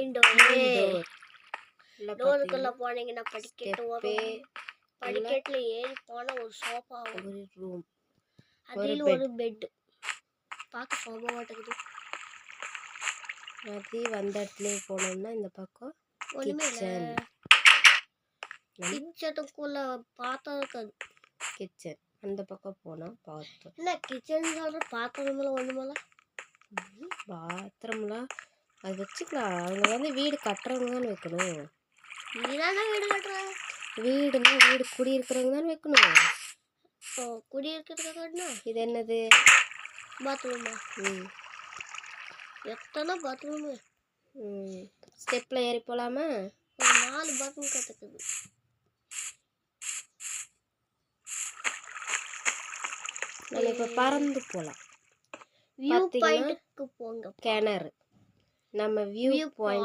Indoor டோருக்குள்ள போனீங்கன்னா படிக்கட்டு step வரும். படிக்கட்டுல ஏறி போனா ஒரு சோஃபா ஒரு ரூம் அதில் ஒரு பெட் பார்க்க சோஃபா மாட்டேங்குது. அது வந்த இடத்துல போனோம்னா இந்த பக்கம் ஒண்ணுமே கிச்சன் கிச்சனுக்குள்ள பாத்திரம் இருக்காது. கிச்சன் அந்த பக்கம் போனால் பாத்திரம் இல்லை கிச்சன் சொல்கிற பாத்திரமெல்லாம் ஒன்றுமெல்ல பாத்திரம்லாம் அது வச்சுக்கலாம். அவங்க வந்து வீடு கட்டுறவங்க தானே வைக்கணும். நீதானே வீடு கட்டுறாங்க. வீடுன்னா வீடு குடியிருக்கிறவங்க தானே வைக்கணும். ஓ குடியிருக்கிறத கட்டணும். இது என்னது பாத்ரூமா? எத்தனை பாத்ரூமு? ஸ்டெப்பில் ஏறி போகலாமா? ஒரு 4 பாத்ரூம் கற்றுக்குது. நம்ம இப்போ பறந்து போகலாம். வியூ பாயிண்ட்டுக்கு போங்க. கிணறு நம்ம வியூ பாயிண்ட்